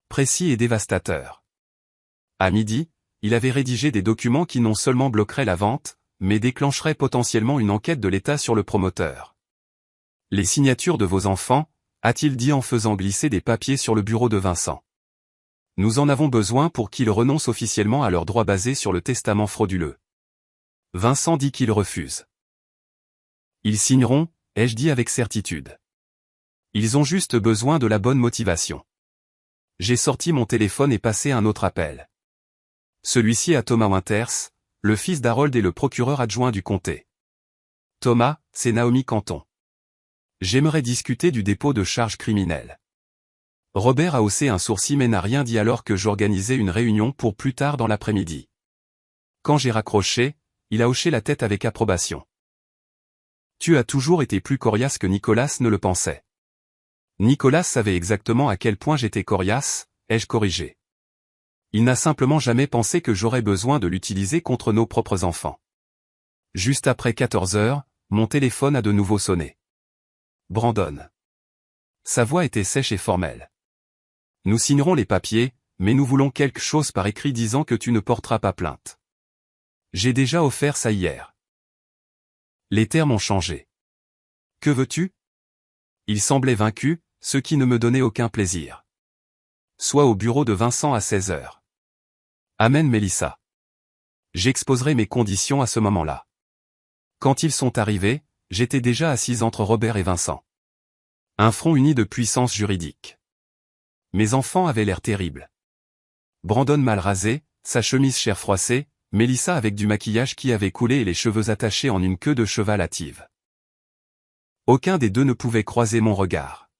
Précis et dévastateur. À midi, il avait rédigé des documents qui non seulement bloqueraient la vente, mais déclencheraient potentiellement une enquête de l'État sur le promoteur. Les signatures de vos enfants, a-t-il dit en faisant glisser des papiers sur le bureau de Vincent. Nous en avons besoin pour qu'ils renoncent officiellement à leurs droits basés sur le testament frauduleux. Vincent dit qu'il refuse. Ils signeront, ai-je dit avec certitude. Ils ont juste besoin de la bonne motivation. J'ai sorti mon téléphone et passé un autre appel. Celui-ci à Thomas Winters, le fils d'Harold et le procureur adjoint du comté. Thomas, c'est Naomi Canton. J'aimerais discuter du dépôt de charges criminelles. Robert a haussé un sourcil mais n'a rien dit alors que j'organisais une réunion pour plus tard dans l'après-midi. Quand j'ai raccroché, il a hoché la tête avec approbation. Tu as toujours été plus coriace que Nicolas ne le pensait. Nicolas savait exactement à quel point j'étais coriace, ai-je corrigé. Il n'a simplement jamais pensé que j'aurais besoin de l'utiliser contre nos propres enfants. Juste après 14 heures, mon téléphone a de nouveau sonné. Brandon. Sa voix était sèche et formelle. Nous signerons les papiers, mais nous voulons quelque chose par écrit disant que tu ne porteras pas plainte. J'ai déjà offert ça hier. Les termes ont changé. Que veux-tu? Il semblait vaincu, ce qui ne me donnait aucun plaisir. Sois au bureau de Vincent à 16 heures. Amen Mélissa. J'exposerai mes conditions à ce moment-là. Quand ils sont arrivés, j'étais déjà assise entre Robert et Vincent. Un front uni de puissance juridique. Mes enfants avaient l'air terribles. Brandon mal rasé, sa chemise chair froissée, Mélissa avec du maquillage qui avait coulé et les cheveux attachés en une queue de cheval hâtive. Aucun des deux ne pouvait croiser mon regard.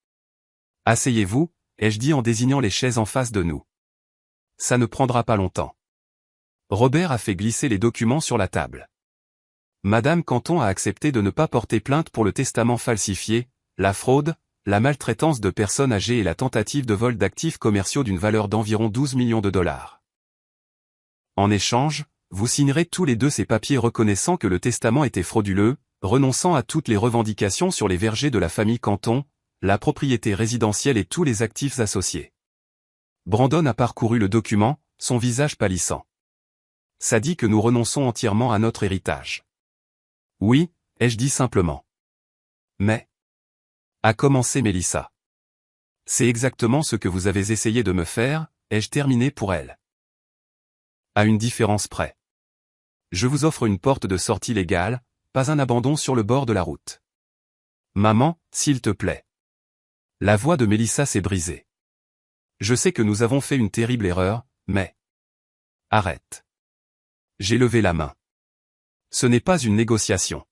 Asseyez-vous, ai-je dit en désignant les chaises en face de nous. Ça ne prendra pas longtemps. Robert a fait glisser les documents sur la table. Madame Canton a accepté de ne pas porter plainte pour le testament falsifié, la fraude, la maltraitance de personnes âgées et la tentative de vol d'actifs commerciaux d'une valeur d'environ 12 millions de dollars. En échange, vous signerez tous les deux ces papiers reconnaissant que le testament était frauduleux, renonçant à toutes les revendications sur les vergers de la famille Canton, la propriété résidentielle et tous les actifs associés. Brandon a parcouru le document, son visage pâlissant. Ça dit que nous renonçons entièrement à notre héritage. Oui, ai-je dit simplement. Mais... a commencé Mélissa. C'est exactement ce que vous avez essayé de me faire, ai-je terminé pour elle. À une différence près. Je vous offre une porte de sortie légale, pas un abandon sur le bord de la route. Maman, s'il te plaît. La voix de Mélissa s'est brisée. Je sais que nous avons fait une terrible erreur, mais... arrête. J'ai levé la main. Ce n'est pas une négociation.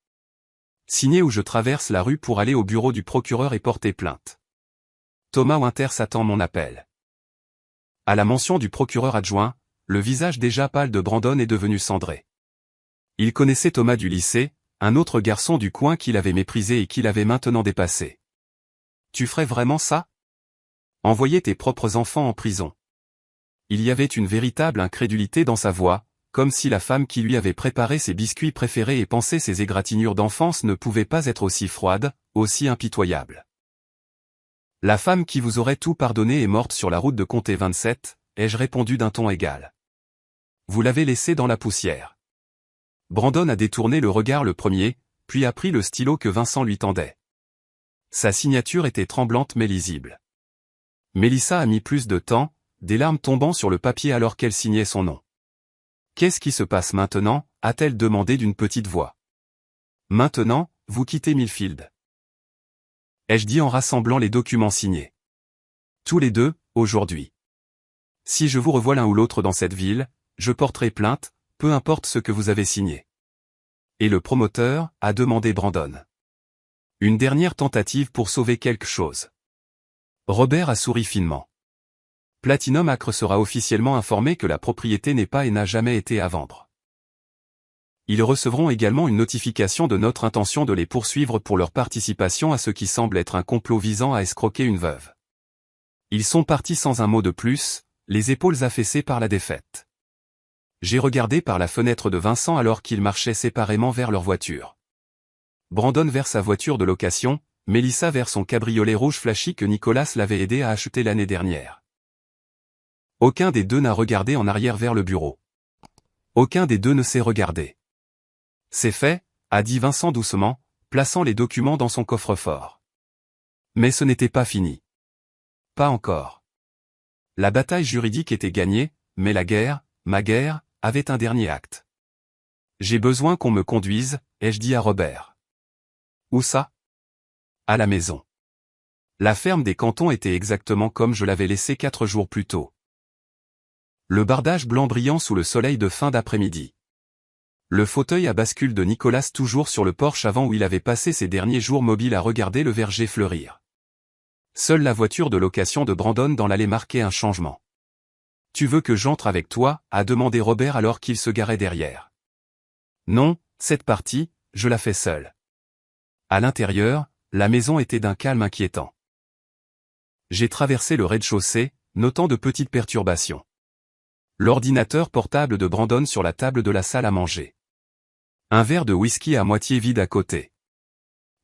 Signez ou je traverse la rue pour aller au bureau du procureur et porter plainte. Thomas Winters attend mon appel. À la mention du procureur adjoint, le visage déjà pâle de Brandon est devenu cendré. Il connaissait Thomas du lycée, un autre garçon du coin qu'il avait méprisé et qu'il avait maintenant dépassé. Tu ferais vraiment ça? Envoyer tes propres enfants en prison. Il y avait une véritable incrédulité dans sa voix, comme si la femme qui lui avait préparé ses biscuits préférés et pansé ses égratignures d'enfance ne pouvait pas être aussi froide, aussi impitoyable. La femme qui vous aurait tout pardonné est morte sur la route de Comté 27, ai-je répondu d'un ton égal. Vous l'avez laissée dans la poussière. Brandon a détourné le regard le premier, puis a pris le stylo que Vincent lui tendait. Sa signature était tremblante mais lisible. Mélissa a mis plus de temps, des larmes tombant sur le papier alors qu'elle signait son nom. Qu'est-ce qui se passe maintenant? A-t-elle demandé d'une petite voix. Maintenant, vous quittez Millfield. Ai-je dit en rassemblant les documents signés. Tous les deux, aujourd'hui. Si je vous revois l'un ou l'autre dans cette ville, je porterai plainte, peu importe ce que vous avez signé. Et le promoteur, a demandé Brandon. Une dernière tentative pour sauver quelque chose. Robert a souri finement. Platinum Acre sera officiellement informé que la propriété n'est pas et n'a jamais été à vendre. Ils recevront également une notification de notre intention de les poursuivre pour leur participation à ce qui semble être un complot visant à escroquer une veuve. Ils sont partis sans un mot de plus, les épaules affaissées par la défaite. J'ai regardé par la fenêtre de Vincent alors qu'ils marchaient séparément vers leur voiture. Brandon vers sa voiture de location, Mélissa vers son cabriolet rouge flashy que Nicolas l'avait aidé à acheter l'année dernière. Aucun des deux n'a regardé en arrière vers le bureau. Aucun des deux ne s'est regardé. C'est fait, a dit Vincent doucement, plaçant les documents dans son coffre-fort. Mais ce n'était pas fini. Pas encore. La bataille juridique était gagnée, mais la guerre, ma guerre, avait un dernier acte. J'ai besoin qu'on me conduise, ai-je dit à Robert. Où ça? À la maison. La ferme des Cantons était exactement comme je l'avais laissée 4 jours plus tôt. Le bardage blanc brillant sous le soleil de fin d'après-midi. Le fauteuil à bascule de Nicolas toujours sur le porche avant où il avait passé ses derniers jours mobiles à regarder le verger fleurir. Seule la voiture de location de Brandon dans l'allée marquait un changement. « Tu veux que j'entre avec toi ?» a demandé Robert alors qu'il se garait derrière. « Non, cette partie, je la fais seule. » À l'intérieur, la maison était d'un calme inquiétant. J'ai traversé le rez-de-chaussée, notant de petites perturbations. L'ordinateur portable de Brandon sur la table de la salle à manger. Un verre de whisky à moitié vide à côté.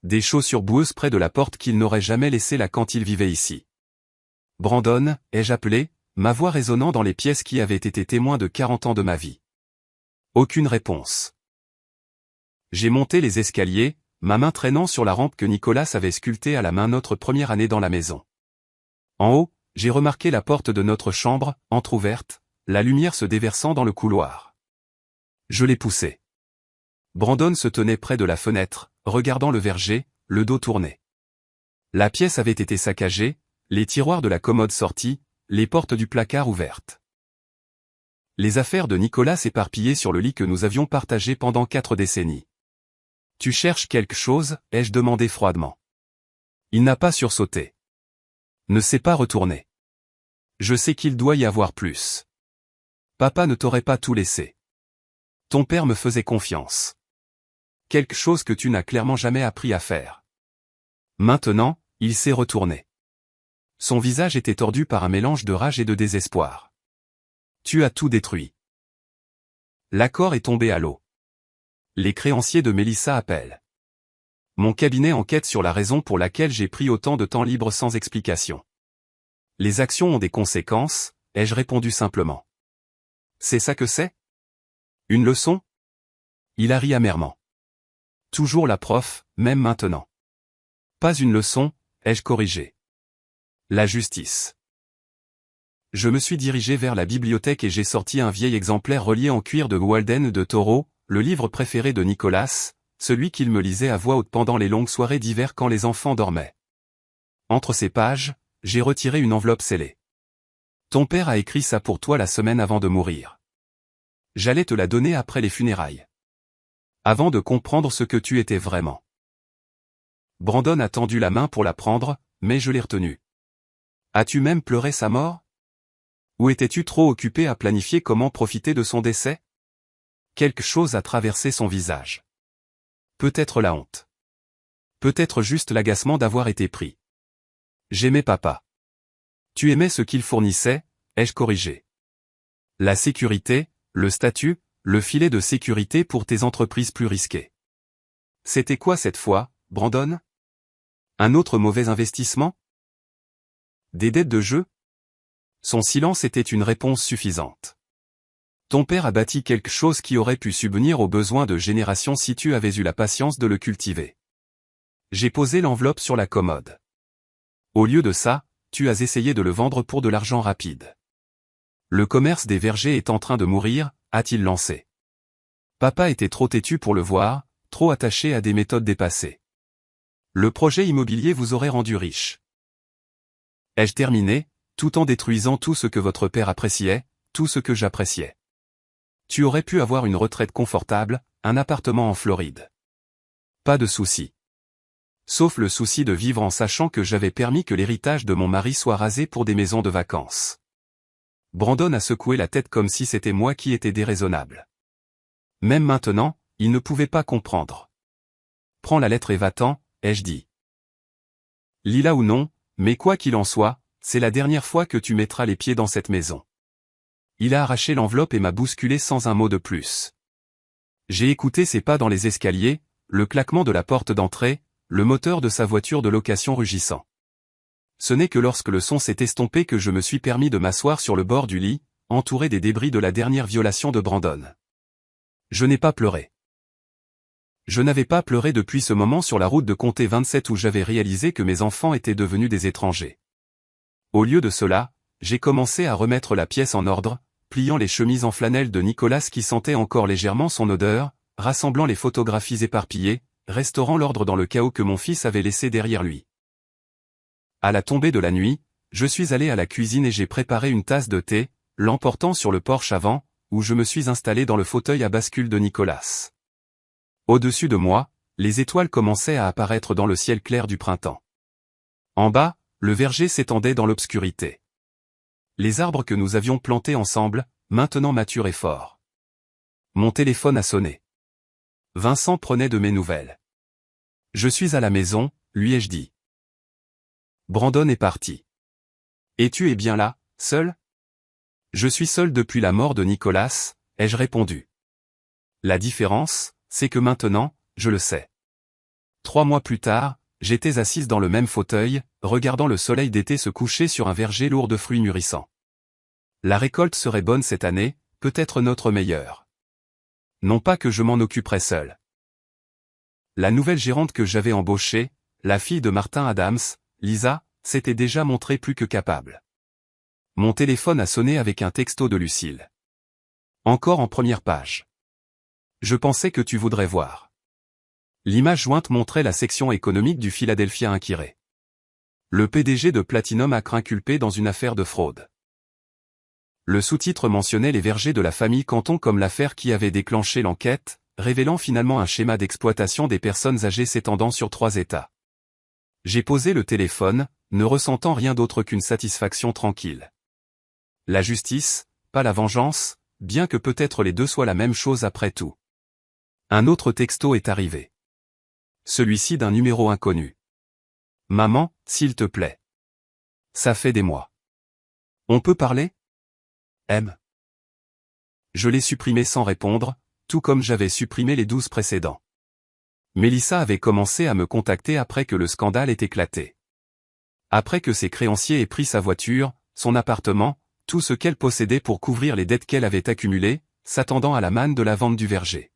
Des chaussures boueuses près de la porte qu'il n'aurait jamais laissées là quand il vivait ici. « Brandon » ai-je appelé, ma voix résonnant dans les pièces qui avaient été témoins de 40 ans de ma vie. Aucune réponse. J'ai monté les escaliers, ma main traînant sur la rampe que Nicolas avait sculptée à la main notre première année dans la maison. En haut, j'ai remarqué la porte de notre chambre, entr'ouverte, la lumière se déversant dans le couloir. Je l'ai poussée. Brandon se tenait près de la fenêtre, regardant le verger, le dos tourné. La pièce avait été saccagée, les tiroirs de la commode sortis, les portes du placard ouvertes. Les affaires de Nicolas s'éparpillaient sur le lit que nous avions partagé pendant 4 décennies. « Tu cherches quelque chose ?» ai-je demandé froidement. Il n'a pas sursauté. Ne s'est pas retourné. Je sais qu'il doit y avoir plus. Papa ne t'aurait pas tout laissé. Ton père me faisait confiance. Quelque chose que tu n'as clairement jamais appris à faire. Maintenant, il s'est retourné. Son visage était tordu par un mélange de rage et de désespoir. Tu as tout détruit. L'accord est tombé à l'eau. Les créanciers de Mélissa appellent. Mon cabinet enquête sur la raison pour laquelle j'ai pris autant de temps libre sans explication. Les actions ont des conséquences, ai-je répondu simplement. C'est ça que c'est ? Une leçon ? Il a ri amèrement. Toujours la prof, même maintenant. Pas une leçon, ai-je corrigé. La justice. Je me suis dirigé vers la bibliothèque et j'ai sorti un vieil exemplaire relié en cuir de Walden de Taureau, le livre préféré de Nicolas, celui qu'il me lisait à voix haute pendant les longues soirées d'hiver quand les enfants dormaient. Entre ces pages, j'ai retiré une enveloppe scellée. Ton père a écrit ça pour toi la semaine avant de mourir. J'allais te la donner après les funérailles. Avant de comprendre ce que tu étais vraiment. Brandon a tendu la main pour la prendre, mais je l'ai retenue. As-tu même pleuré sa mort ? Ou étais-tu trop occupé à planifier comment profiter de son décès ? Quelque chose a traversé son visage. Peut-être la honte. Peut-être juste l'agacement d'avoir été pris. J'aimais papa. Tu aimais ce qu'il fournissait, ai-je corrigé. La sécurité, le statut, le filet de sécurité pour tes entreprises plus risquées. C'était quoi cette fois, Brandon ? Un autre mauvais investissement ? Des dettes de jeu ? Son silence était une réponse suffisante. Ton père a bâti quelque chose qui aurait pu subvenir aux besoins de générations si tu avais eu la patience de le cultiver. J'ai posé l'enveloppe sur la commode. Au lieu de ça, tu as essayé de le vendre pour de l'argent rapide. Le commerce des vergers est en train de mourir, a-t-il lancé. Papa était trop têtu pour le voir, trop attaché à des méthodes dépassées. Le projet immobilier vous aurait rendu riche. Ai-je terminé, tout en détruisant tout ce que votre père appréciait, tout ce que j'appréciais. Tu aurais pu avoir une retraite confortable, un appartement en Floride. Pas de souci. Sauf le souci de vivre en sachant que j'avais permis que l'héritage de mon mari soit rasé pour des maisons de vacances. Brandon a secoué la tête comme si c'était moi qui étais déraisonnable. Même maintenant, il ne pouvait pas comprendre. Prends la lettre et va-t'en, ai-je dit. Lis-la ou non, mais quoi qu'il en soit, c'est la dernière fois que tu mettras les pieds dans cette maison. Il a arraché l'enveloppe et m'a bousculé sans un mot de plus. J'ai écouté ses pas dans les escaliers, le claquement de la porte d'entrée, le moteur de sa voiture de location rugissant. Ce n'est que lorsque le son s'est estompé que je me suis permis de m'asseoir sur le bord du lit, entouré des débris de la dernière violation de Brandon. Je n'ai pas pleuré. Je n'avais pas pleuré depuis ce moment sur la route de Comté 27 où j'avais réalisé que mes enfants étaient devenus des étrangers. Au lieu de cela, j'ai commencé à remettre la pièce en ordre, pliant les chemises en flanelle de Nicolas qui sentait encore légèrement son odeur, rassemblant les photographies éparpillées, restaurant l'ordre dans le chaos que mon fils avait laissé derrière lui. À la tombée de la nuit, je suis allé à la cuisine et j'ai préparé une tasse de thé, l'emportant sur le porche avant, où je me suis installé dans le fauteuil à bascule de Nicolas. Au-dessus de moi, les étoiles commençaient à apparaître dans le ciel clair du printemps. En bas, le verger s'étendait dans l'obscurité. Les arbres que nous avions plantés ensemble, maintenant matures et forts. Mon téléphone a sonné. Vincent prenait de mes nouvelles. Je suis à la maison, lui ai-je dit. Brandon est parti. Et tu es bien là, seul? Je suis seul depuis la mort de Nicolas, ai-je répondu. La différence, c'est que maintenant, je le sais. 3 mois plus tard, j'étais assise dans le même fauteuil, regardant le soleil d'été se coucher sur un verger lourd de fruits mûrissants. La récolte serait bonne cette année, peut-être notre meilleure. Non pas que je m'en occuperais seul. La nouvelle gérante que j'avais embauchée, la fille de Martin Adams, Lisa, s'était déjà montrée plus que capable. Mon téléphone a sonné avec un texto de Lucille. Encore en première page. Je pensais que tu voudrais voir. L'image jointe montrait la section économique du Philadelphia Inquirer. Le PDG de Platinum a craint inculpé dans une affaire de fraude. Le sous-titre mentionnait les vergers de la famille Canton comme l'affaire qui avait déclenché l'enquête, révélant finalement un schéma d'exploitation des personnes âgées s'étendant sur 3 États. J'ai posé le téléphone, ne ressentant rien d'autre qu'une satisfaction tranquille. La justice, pas la vengeance, bien que peut-être les deux soient la même chose après tout. Un autre texto est arrivé. Celui-ci d'un numéro inconnu. Maman, s'il te plaît. Ça fait des mois. On peut parler? M. Je l'ai supprimé sans répondre, tout comme j'avais supprimé les 12 précédents. Mélissa avait commencé à me contacter après que le scandale ait éclaté. Après que ses créanciers aient pris sa voiture, son appartement, tout ce qu'elle possédait pour couvrir les dettes qu'elle avait accumulées, s'attendant à la manne de la vente du verger.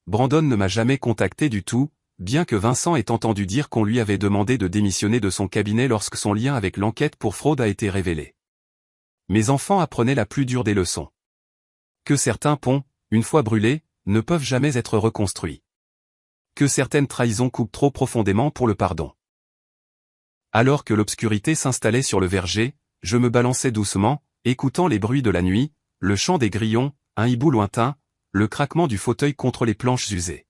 Brandon ne m'a jamais contacté du tout, bien que Vincent ait entendu dire qu'on lui avait demandé de démissionner de son cabinet lorsque son lien avec l'enquête pour fraude a été révélé. Mes enfants apprenaient la plus dure des leçons. Que certains ponts, une fois brûlés, ne peuvent jamais être reconstruits. Que certaines trahisons coupent trop profondément pour le pardon. Alors que l'obscurité s'installait sur le verger, je me balançais doucement, écoutant les bruits de la nuit, le chant des grillons, un hibou lointain, le craquement du fauteuil contre les planches usées.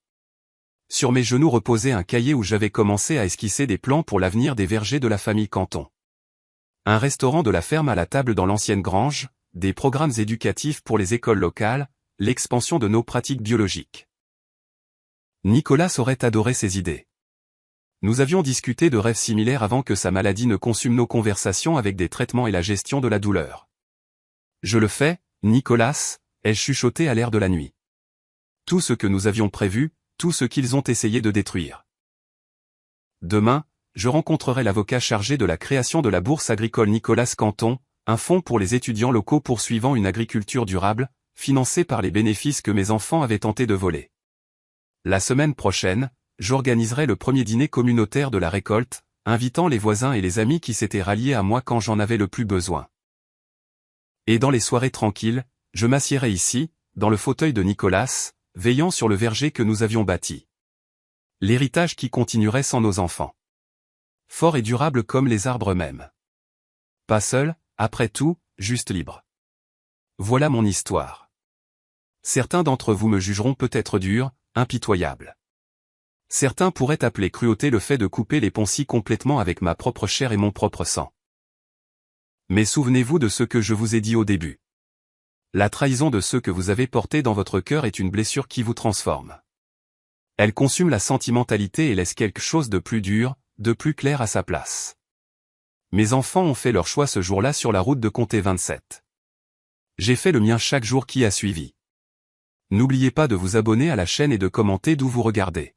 Sur mes genoux reposait un cahier où j'avais commencé à esquisser des plans pour l'avenir des vergers de la famille Canton. Un restaurant de la ferme à la table dans l'ancienne grange, des programmes éducatifs pour les écoles locales, l'expansion de nos pratiques biologiques. Nicolas aurait adoré ces idées. Nous avions discuté de rêves similaires avant que sa maladie ne consume nos conversations avec des traitements et la gestion de la douleur. Je le fais, Nicolas, ai-je chuchoté à l'air de la nuit. Tout ce que nous avions prévu, tout ce qu'ils ont essayé de détruire. Demain, je rencontrerai l'avocat chargé de la création de la bourse agricole Nicolas Canton, un fonds pour les étudiants locaux poursuivant une agriculture durable, financé par les bénéfices que mes enfants avaient tenté de voler. La semaine prochaine, j'organiserai le premier dîner communautaire de la récolte, invitant les voisins et les amis qui s'étaient ralliés à moi quand j'en avais le plus besoin. Et dans les soirées tranquilles, je m'assiérai ici, dans le fauteuil de Nicolas, veillant sur le verger que nous avions bâti. L'héritage qui continuerait sans nos enfants. Fort et durable comme les arbres eux-mêmes. Pas seul, après tout, juste libre. Voilà mon histoire. Certains d'entre vous me jugeront peut-être dur, impitoyable. Certains pourraient appeler cruauté le fait de couper les ponts si complètement avec ma propre chair et mon propre sang. Mais souvenez-vous de ce que je vous ai dit au début. La trahison de ceux que vous avez portés dans votre cœur est une blessure qui vous transforme. Elle consume la sentimentalité et laisse quelque chose de plus dur, de plus clair à sa place. Mes enfants ont fait leur choix ce jour-là sur la route de Comté 27. J'ai fait le mien chaque jour qui a suivi. N'oubliez pas de vous abonner à la chaîne et de commenter d'où vous regardez.